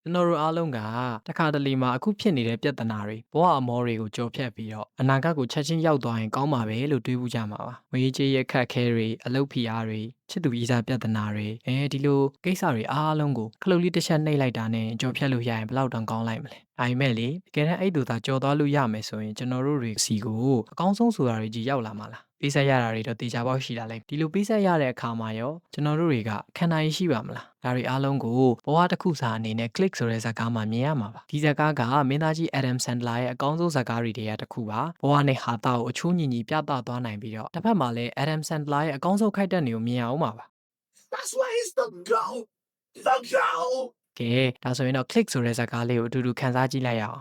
ကျွန်တော်တို့အားလုံးကတခါတလေမှာအခုဖြစ်နေတဲ့ပြဿနာတွေဘဝအမောတွေကိုကြော်ဖြတ်ပြီးတော့အနာဂတ်ကိုချက်ချင်းရောက်သွားရင်ကောင်းပါပဲလို့တွေးမှုကြမှာပါငွေကြေးရခက်ခဲတွေအလုပ်ဖိအားတွေချစ်သူကြီးစားပြဿနာတွေဒီလိုကိစ္စတွေအားလုံးကိုခလုတ်လေးတစ်ချက်နှိပ်လိုက်တာနဲ့ကြော်ဖြတ်လို့ရရင်ဘယ်လောက်တောင်ကောင်းလိုက်မလဲဒါပေမဲ့လေတကယ်တမ်းအဲ့တူသာကြော်သွားလို့ရမယ်ဆိုရင်ကျွန်တော်တို့တွေစီကိုအကောင်းဆုံးဆိုတာတွေကြီးရောက်လာမှာလားပေးဆက်ရတာတွေတော့တေချာပေါက်ရှိတာလေဒီလိုပေးဆက်ရတဲ့အခါမှာရောကျွန်တော်တို့တွေကခံနိုင်ရှိပါမလားဒါတွေအားလုံးကိုဘဝတစ်ခုစာအနေနဲ့ click ဆိုတဲ့ဇာတ်ကားမှာမြင်ရမှာပါဒီဇာတ်ကားကမင်းသားကြီး Adam Sandler ရဲ့အကောင်းဆုံးဇာတ်ကားတွေထဲကတစ်ခုပါဘဝနဲ့ဟာတာကိုအချိုးညီညီပြသသွားနိုင်ပြီးတော့တစ်ဖက်မှာလည်း Adam Sandler ရဲ့အကောင်းဆုံးခိုက်တက်နေကိုမြင်အောင်ပါ That's why he's the GOAT. The GOAT. ကဲဒါဆိုရင်တော့ click ဆိုတဲ့ဇာတ်ကားလေးကိုအတူတူခန်းစားကြည့်လိုက်ရအောင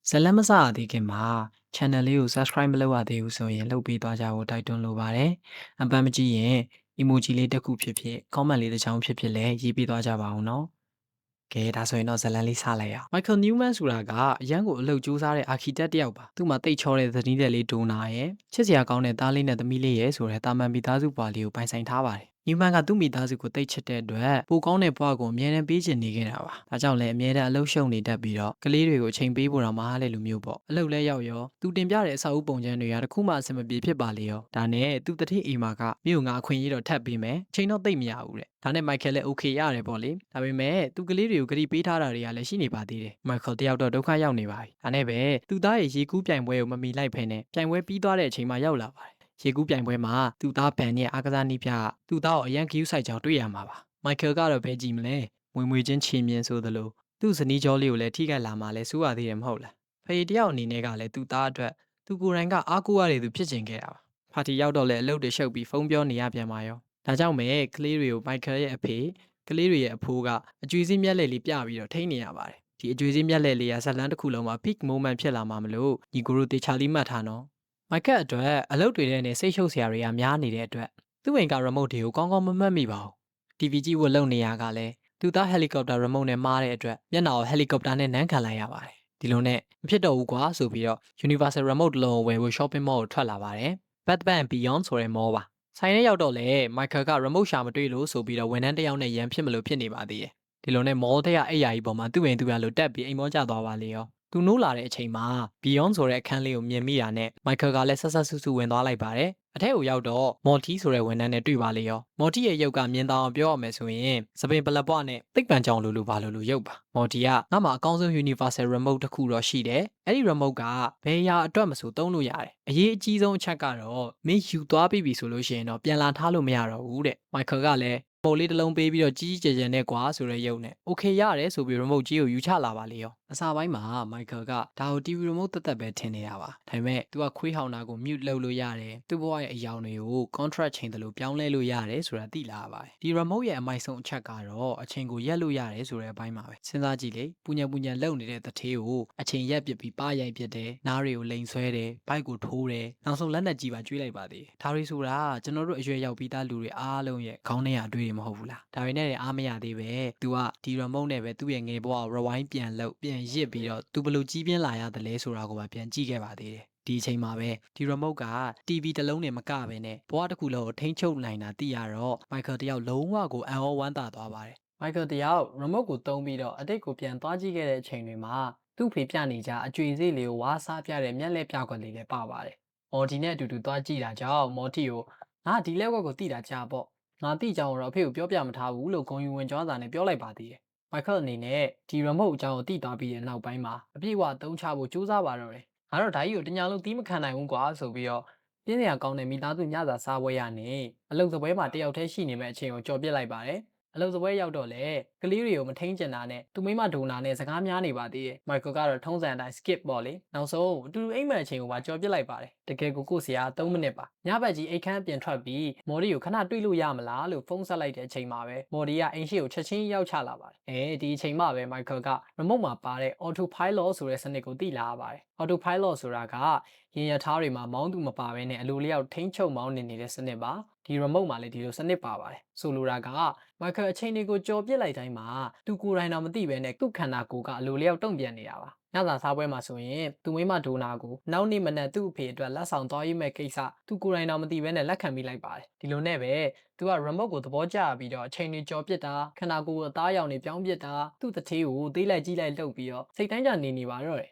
်ဇလန်မစရသေးခင်မှာ channel လေးကို subscribe မလုပ်ရသေးဘူးဆိုရင်လုပ်ပေးသွားကြဖို့တိုက်တွန်းလိုပါတယ်အပန်းမကြည့်ရင် emoji လေးတစ်ခုဖြစ်ဖြစ် comment လေးတစ်ချောင်းဖြစ်ဖြစ်လည်းရေးပေးသွားကြပါအောင်နော်ကဲဒါဆိုရင်တော့ဇလန်လေးစလိုက်အောင် Michael Newman ဆိုတာကအရန်ကိုအလုပ်ကြိုးစားတဲ့ architect တယောက်ပါသူ့မှာတိတ်ချောတဲ့သတိတဲ့လေးဒိုနာရဲ့ချစ်စရာကောင်းတဲ့သားလေးနဲ့သမီးလေးရဲ့ဆိုတဲ့တာမန်မိသားစုပွားလေးကိုပိုင်ဆိုင်ထားပါတယ်Newman ကသူ့မိသားစုကိုတိတ်ချစ်တဲ့အတွက်ပိုကောင်းတဲ့ဘဝကိုအမြဲတမ်းပေးချင်နေခဲ့တာပါဒါကြောင့်လည်းအမြဲတမ်းအလုပ်ရှုံနေတတ်ပြီးတော့ကလေးတွေကိုအချိန်ပေးဖို့တော့မအားတဲ့လူမျိုးပေါ့အလုပ်လဲရောက်ရောသူတင်ပြတဲ့အစာအုပ်ပုံစံတွေကတခုမှအဆင်မပြေဖြစ်ပါလေရောဒါနဲ့သူတတိအိမ်မှာကမြို့ငါအခွင့်အရေးတော့ထပ်ပေးမယ်ချိန်တော့သိပ်မရဘူးတဲ့ဒါနဲ့ Michael လည်း okay ရတယ်ပေါ့လေဒါပေမဲ့သူကလေးတွေကိုဂရီပေးထားတာတွေကလည်းရှိနေပါသေးတယ် Michael တယောက်တော့ဒုက္ခရောက်နေပါပြီဒါနဲ့ပဲသူသားရဲ့ရေကူးပြိုင်ပွဲကိုမမီလိုက်ဖ ೇನೆ ပြိုင်ပွဲပြီးသွားတဲ့အချိန်မှာရောက်လာပါတယ်ရေကူးပြိုင်ပွဲမှာသူသားဘန်နဲ့အားကစားနည်းပြသူသားကိုအရန်ဂယူးဆိုင်ကြောင်တွေ့ရမှာပါမိုက်ကယ်ကတော့ဘယ်ကြည့်မလဲမွေချင်းချီမြင်ဆိုသလိုသူ့ဇနီးကျော်လေးကိုလည်းထိခိုက်လာမှလည်းစိုးရသေးတယ်မဟုတ်လားဖေတယောက်အနေနဲ့ကလည်းသူသားအတွက်သူကိုယ်တိုင်ကအားကိုးရတဲ့သူဖြစ်ချင်ခဲ့တာပါပါတီရောက်တော့လည်းအလုပ်တွေရှုပ်ပြီးဖုန်းပြောနေရပြန်ပါရောဒါကြောင့်ပဲကလေးတွေကိုမိုက်ကယ်ရဲ့အဖေကလေးတွေရဲ့အဖိုးကအကျွေးစည်းမျက်လှည့်လေးပြပြီးတော့ထိန်းနေရပါတယ်ဒီအကျွေးစည်းမျက်လှည့်လေးကဇက်လန်းတစ်ခုလုံးမှာ peak moment ဖြစ်လာမှာမလို့ညီကိုတို့တေချာလေးမှတ်ထားနော်မိုက်ကက်အတွက်အလုပ်တွေနဲ့စိတ်ရှုပ်စရာတွေကများနေတဲ့အတွက်သူ့အိမ်က remote တွေကိုကောင်းကောင်းမမှတ်မိပါဘူး TV ကြည့်ဖို့လုပ်နေရကလည်းသူသား helicopter remote နဲ့မားတဲ့အတွက်မျက်နှာကို helicopter နဲ့နမ်းခံလိုက်ရပါတယ်ဒီလိုနဲ့မဖြစ်တော့ဘူးကွာဆိုပြီးတော့ Universal remote တစ်လုံးကိုဝယ်ဖို့ shopping mall ကိုထွက်လာပါတယ် Batman Beyond ဆိုတဲ့ mall ပါဆိုင်ထဲရောက်တော့လေ Michael က remote ရှာမတွေ့လို့ဆိုပြီးတော့ဝန်ထမ်းတစ်ယောက်နဲ့ရန်ဖြစ်မလို့ဖြစ်နေပါသေးတယ်ဒီလိုနဲ့ mall ထဲကအိမ်ယာကြီးပေါ်မှာသူ့အိမ်သူရလို့တက်ပြီးအိမ်မောကျသွားပါလေရောသူနိုးလာတဲ့အချိန်မှာ Beyond ဆိုတဲ့အခန်းလေးကိုမြင်မိတာနဲ့ Michael ကလည်းဆက်ဆက်ဆူဆူဝင်သွားလိုက်ပါတယ်အထက်ကိုရောက်တော့ Morty ဆိုတဲ့ဝန်ထမ်းနဲ့တွေ့ပါလေရော Morty ရဲ့ရုပ်ကမြင်သာအောင်ပြောရမယ်ဆိုရင်စပင်ပလက်ပွားနဲ့သိပ္ပံကြောင်လိုဘာလိုရုပ်ပါ Morty ကငါ့မှာအကောင်းဆုံး Universal Remote တစ်ခုတော့ရှိတယ်အဲ့ဒီ remote ကဘယ်ရာအတွက်မဆိုသုံးလို့ရတယ်အရေးအကြီးဆုံးအချက်ကတော့မင်းယူသွားပြီဆိုလို့ရှိရင်တော့ပြန်လာထားလို့မရတော့ဘူးတဲ့ Michael ကလည်းပုံလေးတစ်လုံးပေးပြီးတော့ကြီးကြီးကျယ်ကျယ်နဲ့ကွာဆိုတဲ့ရုပ်နဲ့ okay ရတယ်ဆိုပြီး remote ကြီးကိုယူချလာပါလေရောအစားပိုင်းမှာ Michael ကဒါကို TV remote သက်ပဲထင်နေတာပါဒါပေမဲ့သူကခွေးဟောင်တာကို mute လုပ်လို့ရတယ်သူ့ဘဝရဲ့အယောင်တွေကို contract ချိန်တယ်လို့ပြောင်းလဲလို့ရတယ်ဆိုတာသိလာပါတယ်ဒီ remote ရဲ့အမိုက်ဆုံးအချက်ကတော့အချိန်ကိုရက်လို့ရတယ်ဆိုတဲ့အပိုင်းပါပဲစဉ်းစားကြည့်လေပူညံလှုပ်နေတဲ့တထေးကိုအချိန်ရက်ပစ်ပြီးပါရိုက်ပစ်တယ်နားတွေကိုလိန်ဆွဲတယ်ဘိုက်ကိုထိုးတယ်နောက်ဆုံးလက်နက်ကြီးပါကျွေးလိုက်ပါသေးတယ်ဒါတွေဆိုတာကျွန်တော်တို့အရွယ်ရောက်ပြီးသားလူတွေအားလုံးရဲ့ခေါင်းထဲကအတွေ့တွေမဟုတ်ဘူးလားဒါတွေနဲ့လည်းအားမရသေးပဲသူကဒီ remote နဲ့ပဲသူ့ရဲ့ငယ်ဘဝကို rewind ပြန်လုပ်ပြန်ရစ်ပြီးတော့သူဘလို့ကြီးပြင်းလာရတယ်လဲဆိုတာကိုပါပြန်ကြည့်ခဲ့ပါသေးတယ်ဒီအချိန်မှာပဲဒီ remote က TV တစ်လုံးနဲ့မကပဲနဲ့ဘဝတစ်ခုလုံးကိုထိန်းချုပ်နိုင်တာသိရတော့ Michael တယောက်လုံးဝကိုအံ့ဩဝမ်းသာသွားပါတယ် Michael တယောက် remote ကိုတုံးပြီးတော့အတိတ်ကိုပြန်သွားကြည့်ခဲ့တဲ့အချိန်တွေမှာသူ့ဖေပြနေကြအကျွေစေးလေးကိုဝါးစားပြတဲ့မျက်လက်ပြကွက်လေးလည်းပါပါတယ်။ Morty နဲ့အတူတူသွားကြည့်တာကြောင့် Morty ကိုငါဒီလက်ကွက်ကိုတိတာကြာပေါ့ငါတိကြောင်တော့အဖေကိုပြောပြမထားဘူးလို့ဂုံယူဝင်ကြွားစာနဲ့ပြောလိုက်ပါသေးတယ်။ Michael အနေနဲ့ဒီ remote အကြောင်းကိုတိသွားပြီးတဲ့နောက်ပိုင်းမှာအပြည့်အဝသုံးချဖို့ကြိုးစားပါတော့တယ်။ငါတော့ဒါကြီးကိုတညာလုံးတီးမခံနိုင်ဘူးကွာဆိုပြီးတော့ပြင်းစရာကောင်းတဲ့မိသားစုညစာစားပွဲရနေအလုပ်သပွဲမှာတယောက်တည်းရှိနေမဲ့အချိန်ကိုကြော်ပစ်လိုက်ပါတယ်။အလုပ်သပွဲရောက်တော့လေကလေးတွေကိုမထိန်ကျင်တာနဲ့သူမိမဒိုနာနဲ့စကားများနေပါသေးတယ်။ Michael ကတော့ထုံးစံအတိုင်း skip ပေါ့လေ။နောက်ဆုံးအတူတူအိမ်မက်အချိန်ကိုပါကြော်ပစ်လိုက်ပါတယ်။တကယ်ကိုဆရာ3မိနစ်ပါ။ညဘက်ကြီးအိတ်ခမ်းပြင်ထွက်ပြီးမော်ဒီကိုခဏတွေ့လို့ရမလားလို့ဖုန်းဆက်လိုက်တဲ့အချိန်မှာပဲမော်ဒီကအိမ်ရှိကိုချက်ချင်းရောက်ချလာပါတယ်။ဒီအချိန်မှပဲ Michael က remote မှာပါတဲ့ autopilot ဆိုတဲ့စနစ်ကိုသိလာရပါတယ်။ autopilot ဆိုတာကရင်ရထားတွေမှာမောင်းသူမပါဘဲနဲ့အလိုလျောက်ထိန်းချုပ်မောင်းနေတဲ့စနစ်ပါဒီ remote မှာလည်းဒီလိုစနစ်ပါပါတယ်ဆိုလိုတာက Michael အချိန်တွေကိုကြော်ပစ်လိုက်တိုင်းမှာသူကိုယ်တိုင်တော့မသိဘဲနဲ့သူ့ခန္ဓာကိုယ်ကအလိုလျောက်တုံ့ပြန်နေတာပါ ညစာစားပွဲမှာဆိုရင်သူမိမဒိုနာကိုနောက်နေ့မနက်သူ့အဖေအတွက်လက်ဆောင်သွားရေးမဲ့ကိစ္စသူကိုယ်တိုင်တော့မသိဘဲနဲ့လက်ခံပြီးလိုက်ပါတယ်ဒီလိုနဲ့ပဲသူက remote ကိုသဘောကျပြီးတော့အချိန်တွေကြော်ပစ်တာခန္ဓာကိုယ်အသားရောင်တွေပြောင်းပစ်တာသူ့တထေးကိုသေးလိုက်ကြီးလိုက်လှုပ်ပြီးတော့စိတ်တိုင်းကြနေပါတော့တယ်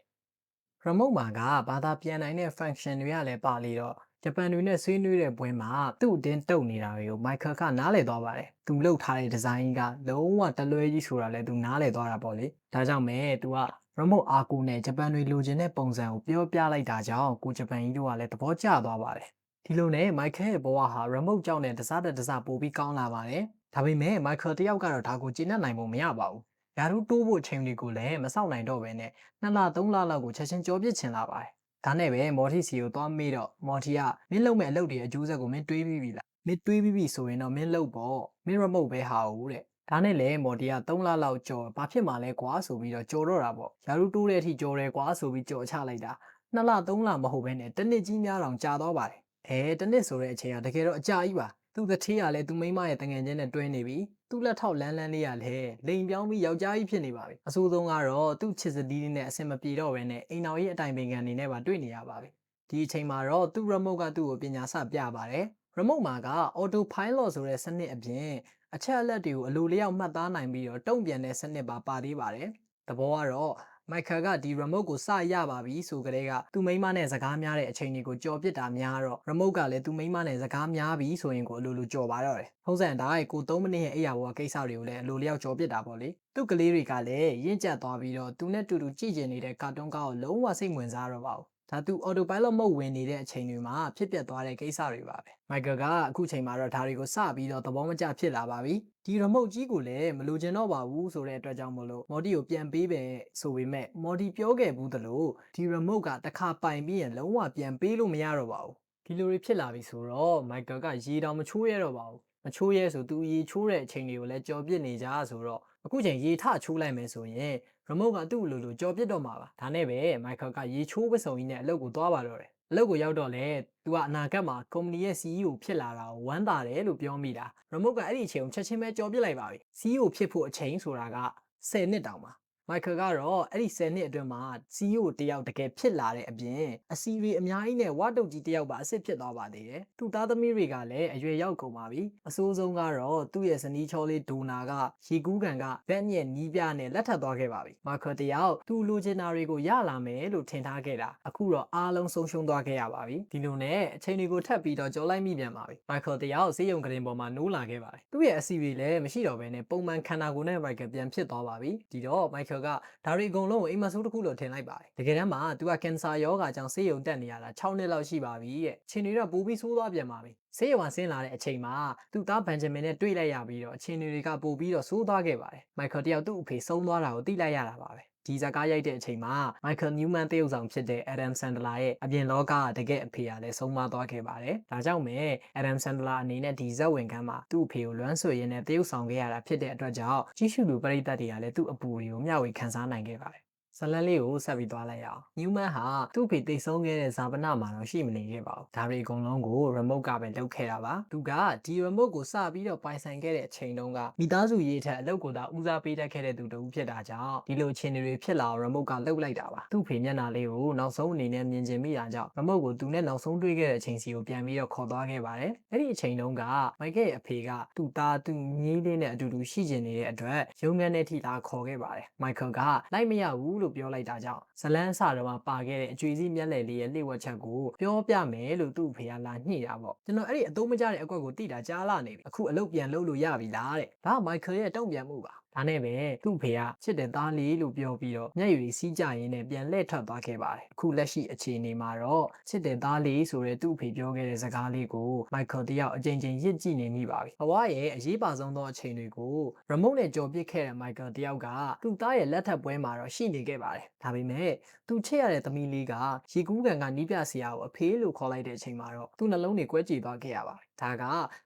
remote မှာကဘာသာပြန်နိုင်တဲ့ function တွေကလည်းပါလေတော့ဂျပန်တွေနဲ့ဆွေးနွေးတဲ့ပွဲမှာသူ့အတင်းတုတ်နေတာတွေကို Michael ကနားလည်သွားပါတယ်။သူလှုပ်ထားတဲ့ဒီဇိုင်းကလုံးဝတလွဲကြီးဆိုတာလည်းသူနားလည်သွားတာပေါ့လေ။ဒါကြောင့်မဲသူက remote အားကိုနဲ့ဂျပန်တွေလိုချင်တဲ့ပုံစံကိုပြောပြလိုက်တာကြောင့်ကိုဂျပန်ကြီးတို့ကလည်းသဘောကျသွားပါတယ်။ဒီလိုနဲ့ Michael ရဲ့ဘဝဟာ remote ကြောင့်နဲ့တစားတစားပိုပြီးကောင်းလာပါတယ်။ဒါပေမဲ့ Michael တယောက်ကတော့ဒါကိုကျေနပ်နိုင်ဖို့မရပါဘူး။ယာရုတိုးဖို့အချိန်တွေကိုလည်းမစောင့်နိုင်တော့ဘဲနဲ့2လ3လလောက်ကိုချက်ချင်းကြော်ပစ်ချင်လာပါတယ်။ဒါနဲ့ပဲမော််တီစီကိုသွားမေးတော့မော််တီကမင်းလုံမဲ့အလုပ်တွေအကျိုးဆက်ကိုမင်းတွေးပြီးပြီလားမင်းတွေးပြီးပြီဆိုရင်တော့မင်းလုံပေါ့မင်း remote ပဲဟာဦးတဲ့ဒါနဲ့လေမော််တီက3လလောက်ကြော်ဘာဖြစ်မှလဲကွာဆိုပြီးတော့ကြော်တော့တာပေါ့ယာရုတိုးတဲ့အထိကြော်တယ်ကွာဆိုပြီးကြော်ချလိုက်တာ2လ3လမဟုတ်ဘဲနဲ့တစ်နှစ်ကြီးများတောင်ကြာတော့ပါတယ်တစ်နှစ်ဆိုတဲ့အချိန်ကတကယ်တော့အကြာကြီးပါသူ့တထေးကလည်းသူ့မိန်းမရဲ့တငယ်ချင်းနဲ့တွဲနေပြီသူ့လက်ထောက်လန်းလန်းလေးကလည်းလိန်ပြောင်းပြီးယောက်ျားကြီးဖြစ်နေပါပြီအဆိုးဆုံးကတော့သူ့ချစ်စတီးနဲ့အဆင်မပြေတော့ဘဲနဲ့အိမ်တော်ကြီးအတိုင်ပင်ခံနေနဲ့ပါတွေ့နေရပါပြီဒီအချိန်မှာတော့သူ့ remote ကသူ့ကိုပညာစပြပါတယ် remote မှာက auto pilot ဆိုတဲ့စနစ်အပြင်အချက်အလက်တွေကိုအလိုလျောက်မှတ်သားနိုင်ပြီးတော့တုံ့ပြန်တဲ့စနစ်ပါသေးပါတယ်သဘောကတော့Michael ကဒီ remote ကိုစရပါပြီဆိုကြတဲ့ကသူ့မိန်းမနဲ့စကားများတဲ့အချိန်တွေကိုကြော်ပစ်တာများတော့ remote ကလည်းသူ့မိန်းမနဲ့စကားများပြီဆိုရင်ကိုအလိုလိုကြော်ပါတော့တယ်။ထုံးစံတိုင်းကို3မိနစ်ရဲ့အိယာဘောကိစ္စတွေကိုလည်းအလိုလျောက်ကြော်ပစ်တာပေါ့လေ။သူ့ကလေးတွေကလည်းရင့်ကျက်သွားပြီးတော့သူနဲ့တူတူကြည့်ကျင်နေတဲ့ကာတွန်းကားကိုလုံးဝစိတ်ဝင်စားတော့ပါဘူး။ဒါသူ autopilot mode ဝင်နေတဲ့အချိန်တွေမှာဖြစ်ပျက်သွားတဲ့ကိစ္စတွေပါပဲ။ Michael ကအခုချိန်မှာတော့ဒါတွေကိုစပြီးတော့သဘောမကျဖြစ်လာပါပြီ။ဒီ remote ကြီးကိုလည်းမလိုချင်တော့ပါဘူးဆိုတဲ့အတွက်ကြောင့်မို့လို့ Morty ကိုပြန်ပေးပဲဆိုပေမဲ့ Morty ပြောခဲ့ဘူးသလိုဒီ remote ကတစ်ခါပိုင်ပြီးရင်လုံးဝပြန်ပေးလို့မရတော့ပါဘူး။ဒီလိုတွေဖြစ်လာပြီဆိုတော့ Michael ကရေတောင်မချိုးရတော့ပါဘူး။မချိုးရဲဆိုသူရေချိုးတဲ့အချိန်တွေကိုလည်းကြော်ပစ်နေကြဆိုတော့အခုချိန်ရေထချိုးလိုက်မယ်ဆိုရင် remote ကသူ့လိုကြော်ပစ်တော့မှာပါဒါနဲ့ပဲ Michael ကရေချိုးပစုံကြီးနဲ့အလုပ်ကိုသွားပါတော့တယ်အလုပ်ကိုရောက်တော့လဲသူကအနာဂတ်မှာကုမ္ပဏီရဲ့ CEO ဖြစ်လာတာကိုဝမ်းသာတယ်လို့ပြောမိတာ remote ကအဲ့ဒီအချိန်ကိုချက်ချင်းပဲကြော်ပစ်လိုက်ပါပြီ CEO ဖြစ်ဖို့အချိန်ဆိုတာက10နှစ်တောင်ပါ Michael ကတော့အဲ့ဒီ10နှစ်အတွင်းမှာ CEO တယောက်တကယ်ဖြစ်လာတဲ့အပြင်အစီတွေအများကြီးနဲ့ဝါတုတ်ကြီးတယောက်ပါအစ်စ်ဖြစ်သွားပါသေးတယ်သူသားသမီးတွေကလည်းအရွယ်ရောက်ကုန်ပါပြီအဆိုးဆုံးကတော့သူ့ရဲ့ဇနီးချောလေးဒိုနာကရေကူးကန်ကဗက်ညက်နီးပြနဲ့လက်ထပ်သွားခဲ့ပါပြီ Michael တယောက်သူ့လိုချင်တာတွေကိုရလာမယ်လို့ထင်ထားခဲ့တာအခုတော့အားလုံးဆုံးရှုံးသွားခဲ့ရပါပြီဒီလိုနဲ့အချိန်တွေကိုထပ်ပြီးတော့ကြော်လိုက်မိပြန်ပါပြီ Michael တယောက်စေးရုံကရင်ပေါ်မှာနိုးလာခဲ့ပါတယ်သူ့ရဲ့အစီတွေလည်းမရှိတော့ဘဲနဲ့ပုံမှန်ခန္ဓာကိုယ်နဲ့ Michael ပြန်ဖြစ်သွားပါပြီဒီတော့ Michael ကဒါတွေအကုန်လုံးကိုအိမ်မဆိုးတစ်ခုလို့ထင်လိုက်ပါတယ်တကယ်တမ်းမှာသူကကင်ဆာရောဂါကြောင့်ဆေးရုံတက်နေရတာ6နှစ်လောက်ရှိပါပြီတဲ့ချင်းတွေတော့ပိုပြီးဆိုးသွားပြန်ပါပြီဆေးရုံဆင်းလာတဲ့အချိန်မှာသူ့သားဘန်ဂျမင်နဲ့တွေ့လိုက်ရပြီးတော့အချင်းတွေကပိုပြီးတော့ဆိုးသွားခဲ့ပါတယ်မိုက်ကယ်တယောက်သူ့အဖေဆုံးသွားတာကိုသိလိုက်ရတာပါပဲဒီဇာကားရိုက်တဲ့အချိန်မှာ Michael Newman တရုပ်ဆောင်ဖြစ်တဲ့ Adam Sandler ရဲ့အပြင်လောကတကယ်အဖေကလည်းဆုံးမသွားခဲ့ပါတယ်။ဒါကြောင့်ပဲ Adam Sandler အနေနဲ့ဒီဇက်ဝင်ခန်းမှာသူ့အဖေကိုလွမ်းဆွေရင်းနဲ့တရုပ်ဆောင်ခဲ့ရတာဖြစ်တဲ့အတွက်ကြောင့်ကြီးစုလူပရိသတ်တွေကလည်းသူ့အပူတွေကိုမျှဝေခန်းစားနိုင်ခဲ့ပါတယ်။ဇလန်လေးကိုဆက်ပြီးသွားလိုက်ရအောင်။ Newman ဟာသူ့ဖေတိတ်ဆုံးခဲ့တဲ့ဇာပနာမှာတော့ရှိမနေခဲ့ပါဘူး။ဒါတွေအကုန်လုံးကို remote ကပဲလုပ်ခဲ့တာပါ။သူကဒီ remote ကိုစပြီးတော့ပိုင်ဆိုင်ခဲ့တဲ့အချိန်တုန်းကမိသားစုရေးထက်အလုပ်ကိုသာဦးစားပေးတတ်ခဲ့တဲ့သူတူဖြစ်တာကြောင့်ဒီလိုအခြေအနေတွေဖြစ်လာအောင် remote ကလုပ်လိုက်တာပါ။သူ့ဖေမျက်နှာလေးကိုနောက်ဆုံးအနေနဲ့မြင်ကျင်မိတာကြောင့် remote ကိုသူနဲ့နောက်ဆုံးတွေ့ခဲ့တဲ့အချိန်စီကိုပြန်ပြီးတော့ခေါ်သွားခဲ့ပါတယ်။အဲ့ဒီအချိန်တုန်းက Michael ရဲ့အဖေကသူ့သားသူ့မြေးလေးနဲ့အတူတူရှိကျင်နေတဲ့အတွက်ရုံးခန်းထဲထိလာခေါ်ခဲ့ပါတယ်။ Michael ကလိုက်မရဘူးလို့ပြောလိုက်တာကြောင့်ဇလန်းအစတော့မှပါခဲ့တဲ့အကျွေးစည်းမျက်လှည့်လေးရဲ့လှည့်ဝက်ချက်ကိုပြောပြမယ်လို့သူ့ဖေကလာညှိတာပေါ့ကျွန်တော်အဲ့ဒီအသုံးမကျတဲ့အကွက်ကိုတိတာကြားလာနေပြီအခုအလုပ်ပြန်လုပ်လို့ရပြီလားတဲ့ဒါက Michael ရဲ့တုံ့ပြန်မှုပါဒါနဲ့ပဲသူ့ဖေကချစ်တဲ့သားလေးလို့ပြောပြီးတော့မျက်ရည်စီးကြရင်းနဲ့ပြန်လှည့်ထွက်သွားခဲ့ပါတယ်အခုလက်ရှိအခြေအနေမှာတော့ချစ်တဲ့သားလေးဆိုတဲ့သူ့ဖေပြောခဲ့တဲ့စကားလေးကို Michael တယောက်အကြိမ်ကြိမ်ရစ်ကြည့်နေမိပါပြီဘဝရဲ့အရေးပါဆုံးသောအချိန်တွေကို remote နဲ့ကြော်ပစ်ခဲ့တဲ့ Michael တယောက်ကသူ့သားရဲ့လက်ထပ်ပွဲမှာတော့ရှိနေခဲ့ပါတယ်ဒါပေမဲ့သူချစ်ရတဲ့သမီးလေးကရေကူးကန်ကနီးပြဆရာကိုအဖေးလို့ခေါ်လိုက်တဲ့အချိန်မှာတော့သူ့နှလုံးတွေကွဲကြေသွားခဲ့ရပါတယ်ဒါက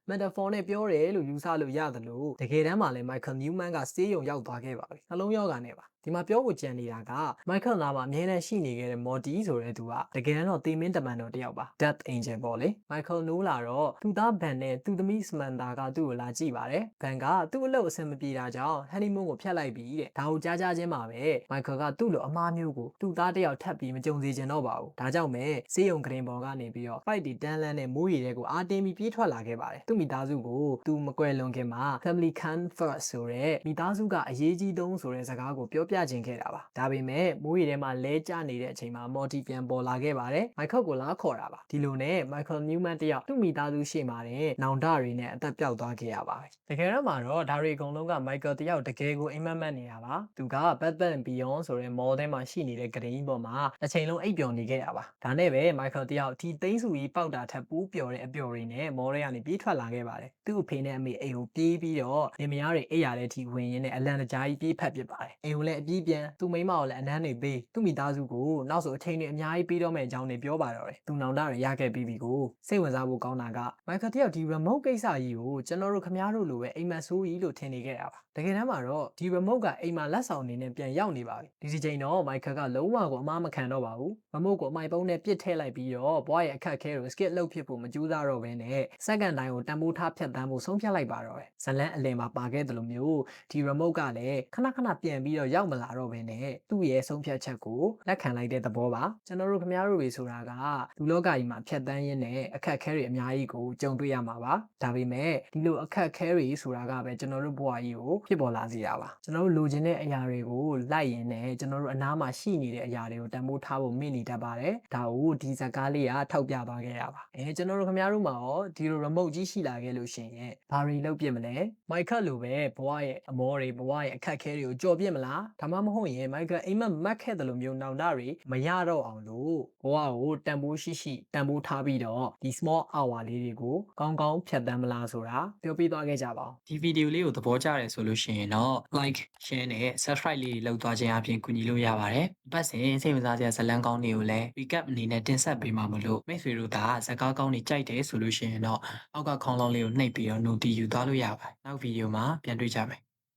metaphor နဲ့ပြောတယ်လို့ယူဆလို့ရသလိုတကယ်တမ်းမှာလည်း Michael Newman ကဆေးရုံရောက်သွားခဲ့ပါပြီနှလုံးရောဂါနဲ့ပါ ဒီမှာပြောဖို့ကြံနေတာက Michael နားမှာအမြဲတမ်းရှိနေခဲ့တဲ့ Morty ဆိုတဲ့သူကတကယ်တော့သေမင်းတမန်တော်တယောက်ပါ Death Angel ပေါ့လေ Michael နိုးလာတော့သူ့သား Ben နဲ့သူ့သမီး Samantha ကသူ့ကိုလာကြည့်ပါတယ် Ben ကသူ့အလုပ်အဆင်မပြေတာကြောင့် honeymoon ကိုဖျက်လိုက်ပြီတဲ့ဒါကိုကြားချင်းမှာပဲ Michael ကသူ့လိုအမားမျိုးကိုသူ့သားတယောက်ထပ်ပြီးမကြုံစေချင်တော့ပါဘူးဒါကြောင့်ပဲစေးရုံကရင်ပေါ်ကနေပြီးတော့ fight ဒီတန်းလန်းနဲ့မိုးရီတဲ့ကိုအားတင်းပြီးပြေးထွက်လာခဲ့ပါတယ်သူ့မိသားစုကိုသူမကွယ်လွန်ခင်မှာ family come first ဆိုတဲ့မိသားစုကအရေးကြီးဆုံးဆိုတဲ့စကားကိုပြောပြခြင်းခဲ့တာပါဒါပေမဲ့မိုးရီထဲမှာလဲကျနေတဲ့အချိန်မှာ Morty ပြန်ပေါ်လာခဲ့ပါတယ် Michael ကိုလာခေါ်တာပါဒီလိုနဲ့ Michael Newman တယောက်သူ့မိသားစုရှေ့မှာတဲ့နောင်တတွေနဲ့အသက်ပျောက်သွားခဲ့ရပါတယ်တကယ်တော့မှာတော့ဒါတွေအကုန်လုံးက Michael တယောက်တကယ်ကိုအိမ်မက်မက်နေတာပါသူက Batman Beyond ဆိုတဲ့ mall ထဲမှာရှိနေတဲ့ဂရင်းပေါ်မှာတစ်ချိန်လုံးအိပ်ပျော်နေခဲ့တာပါဒါနဲ့ပဲ Michael တယောက်ဒီသိန်းစုကြီးပေါက်တာထက်ပိုးပျော်တဲ့အပျော်တွေနဲ့ mall ထဲကနေပြေးထွက်လာခဲ့ပါတယ်သူ့အဖေနဲ့အမေအိမ်ကိုပြေးပြီးတော့နေမယားတွေအိပ်ရတဲ့အထိဝင်ရင်းနဲ့အလံတကြားကြီးပြေးဖက်ပစ်ပါတယ်အိမ်ကိုလည်းအပြေးပြန်သူ့မိန်းမကိုလည်းအနမ်းတွေပေးသူ့မိသားစုကိုနောက်ဆိုအချိန်တွေအများကြီးပေးတော့မယ့်အကြောင်းတွေပြောပါတော့တယ်သူနောင်တတွေရခဲ့ပြီးပြီကိုစိတ်ဝင်စားဖို့ကောင်းတာက Michael တယောက်ဒီ remote ကိစ္စကြီးကိုကျွန်တော်တို့ခမားတို့လိုပဲအိမ်မက်ဆိုးကြီးလို့ထင်နေခဲ့တာပါတကယ်တမ်းမှာတော့ဒီ remote ကအိမ်မှာလက်ဆောင်အနေနဲ့ပြန်ရောက်နေပါပြီဒီချိန်တော့ Michael ကလုံးဝကိုအမားမခံတော့ပါဘူး remote ကိုအမိုက်ပုံးနဲ့ပစ်ထည့်လိုက်ပြီးတော့ဘွားရဲ့အခက်အခဲကို skip လုပ်ဖြစ်ဖို့မကြိုးစားတော့ဘဲနဲ့စက္ကန့်တိုင်းကိုတန်ဖိုးထားဖြတ်တန်းဖို့ဆုံးဖြတ်လိုက်ပါတော့တယ်ဇလန်းအလယ်မှာပါခဲ့တယ်လို့မျိုးဒီ remote ကလည်းခဏခဏပြန်ပြီးတော့ရောက်မလာတော့ဘဲနဲ့သူ့ရဲ့ဆုံးဖြတ်ချက်ကိုလက်ခံလိုက်တဲ့သဘောပါကျွန်တော်တို့ခမားတို့တွေဆိုတာကလူလောကကြီးမှာဖြတ်တန်းရင်းနဲ့အခက်အခဲတွေအများကြီးကိုကြုံတွေ့ရမှာပါဒါပေမဲ့ဒီလိုအခက်အခဲတွေဆိုတာကပဲကျွန်တော်တို့ဘဝကြီးကိုဖြစ်ပေါ်လာစေတာပါကျွန်တော်တို့လိုချင်တဲ့အရာတွေကိုလိုက်ရင်းနဲ့ကျွန်တော်တို့အနားမှာရှိနေတဲ့အရာတွေကိုတန်ဖိုးထားဖို့မေ့နေတတ်ပါတယ်ဒါကိုဒီဇာတ်ကားလေးကထောက်ပြသွားခဲ့ရပါကျွန်တော်တို့ခင်ဗျားတို့မှာရောဒီလို remote ကြီးရှိလာခဲ့လို့ရှိရင်ဘာတွေလုပ်ပြစ်မလဲ Michael လိုပဲဘဝရဲ့အမောတွေဘဝရဲ့အခက်အခဲတွေကိုကြော်ပြစ်မလားဒါမှမဟုတ်ရင် Michael အိမ်မက်မက်ခဲ့တယ်လို့မျိုးနောင်တတွေမရတော့အောင်လို့ဘဝကိုတန်ဖိုးရှိတန်ဖိုးထားပြီးတော့ဒီ small hour လေးတွေကိုကောင်းကောင်းဖြတ်သန်းမလားဆိုတာပြောပြသွားခဲ့ကြပါဦးဒီဗီဒီယိုလေးကိုသဘောကျတယ်ဆိုလို့ရှိရင်တော့ like share နဲ့ subscribe လေးလုပ်သွားခြင်းအပြင်ကူညီလို့ရပါတယ်ပတ်စဉ်စိတ်ဝင်စားစရာဇာတ်လမ်းကောင်းတွေကိုလည်း recap အနေနဲ့တင်ဆက်ပေးမှာမလို့မိတ်ဆွေတို့ကဇာတ်ကားကောင်းတွေကြိုက်တယ်ဆိုလို့ရှိရင်တော့အောက်ကခေါင်းလောင်းလေးကိုနှိပ်ပြီးတော့ note ယူသွားလို့ရပါတယ်နောက်ဗီဒီယိုမှာပြန်တွေ့ကြမယ်